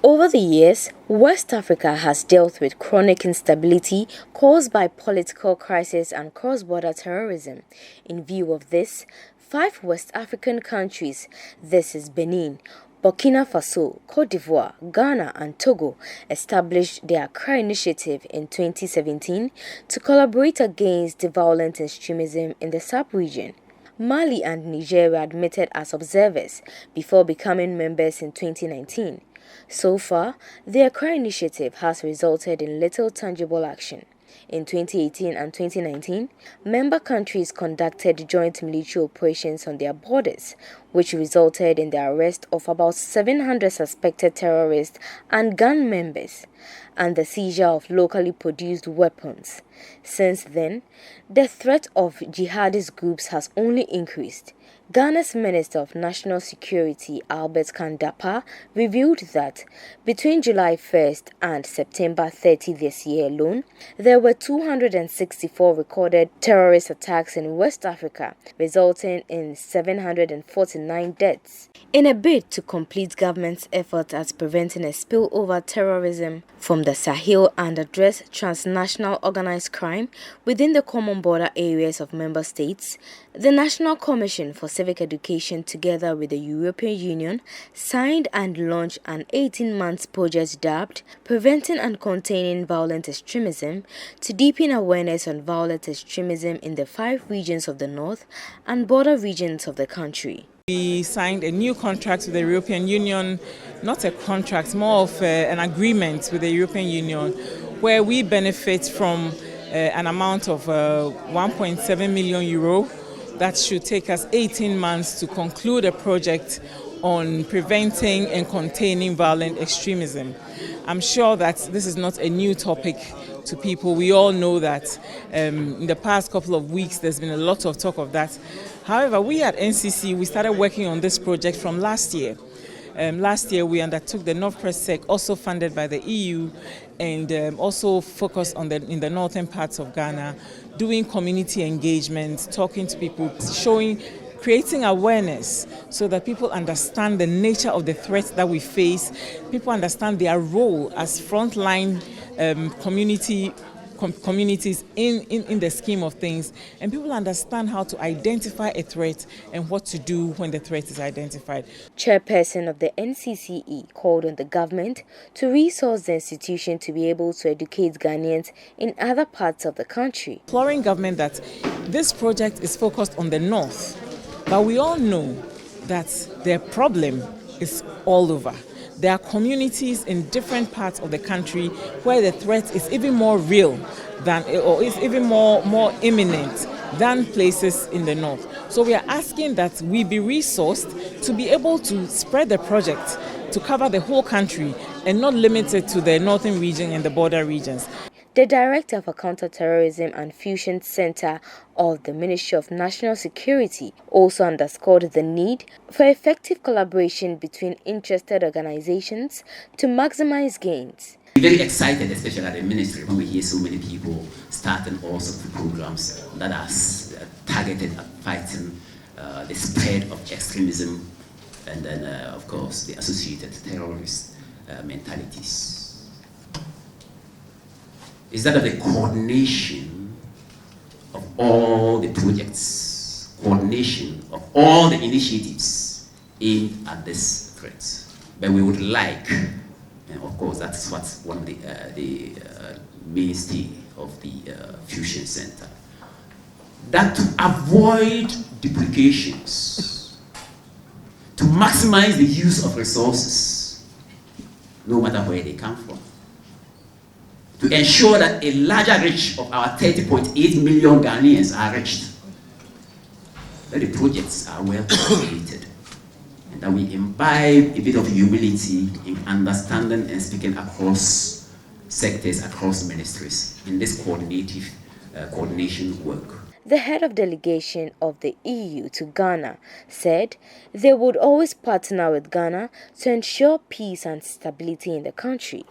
Over the years, West Africa has dealt with chronic instability caused by political crisis and cross-border terrorism. In view of this, 5 West African countries, this is Benin, Burkina Faso, Côte d'Ivoire, Ghana and Togo, established the Accra Initiative in 2017 to collaborate against the violent extremism in the sub-region. Mali and Niger were admitted as observers before becoming members in 2019. So far, the Accra Initiative has resulted in little tangible action. In 2018 and 2019, member countries conducted joint military operations on their borders, which resulted in the arrest of about 700 suspected terrorists and gang members, and the seizure of locally produced weapons. Since then, the threat of jihadist groups has only increased. Ghana's Minister of National Security, Albert Kandapa, revealed that between July 1st and September 30 this year alone, there were 264 recorded terrorist attacks in West Africa, resulting in 749 deaths. In a bid to complete government's efforts at preventing a spillover terrorism from the Sahel and address transnational organized crime within the common border areas of member states, the National Commission for Civic Education, together with the European Union, signed and launched an 18-month project dubbed Preventing and Containing Violent Extremism to deepen awareness on violent extremism in the 5 regions of the north and border regions of the country. We signed a new contract with the European Union, not a contract, more of an agreement with the European Union, where we benefit from an amount of 1.7 million euro. That should take us 18 months to conclude a project on preventing and containing violent extremism. I'm sure that this is not a new topic to people. We all know that in the past couple of weeks there's been a lot of talk of that. However, we at NCCE, we started working on this project from last year. Last year we undertook the North Press-Sec, also funded by the EU, and also focused on in the northern parts of Ghana, doing community engagement, talking to people, creating awareness so that people understand the nature of the threats that we face, people understand their role as frontline communities in the scheme of things, and people understand how to identify a threat and what to do when the threat is identified. Chairperson of the NCCE called on the government to resource the institution to be able to educate Ghanaians in other parts of the country. Imploring government that this project is focused on the north, but we all know that the problem is all over. There are communities in different parts of the country where the threat is even more real than, or is even more imminent than places in the north. So we are asking that we be resourced to be able to spread the project to cover the whole country and not limit it to the northern region and the border regions. The Director for Counter-Terrorism and Fusion Center of the Ministry of National Security also underscored the need for effective collaboration between interested organizations to maximize gains. We're very excited, especially at the ministry, when we hear so many people starting all sorts of programs that are targeted at fighting the spread of extremism and then, of course, the associated terrorist mentalities. Is that of the coordination of all the projects, coordination of all the initiatives aimed at this threat. But we would like, and of course that's what's one of the mainstay of the Fusion Center, that to avoid duplications, to maximize the use of resources, no matter where they come from, to ensure that a larger reach of our 30.8 million Ghanaians are reached, that the projects are well coordinated, and that we imbibe a bit of humility in understanding and speaking across sectors, across ministries, in this coordination work. The head of delegation of the EU to Ghana said they would always partner with Ghana to ensure peace and stability in the country.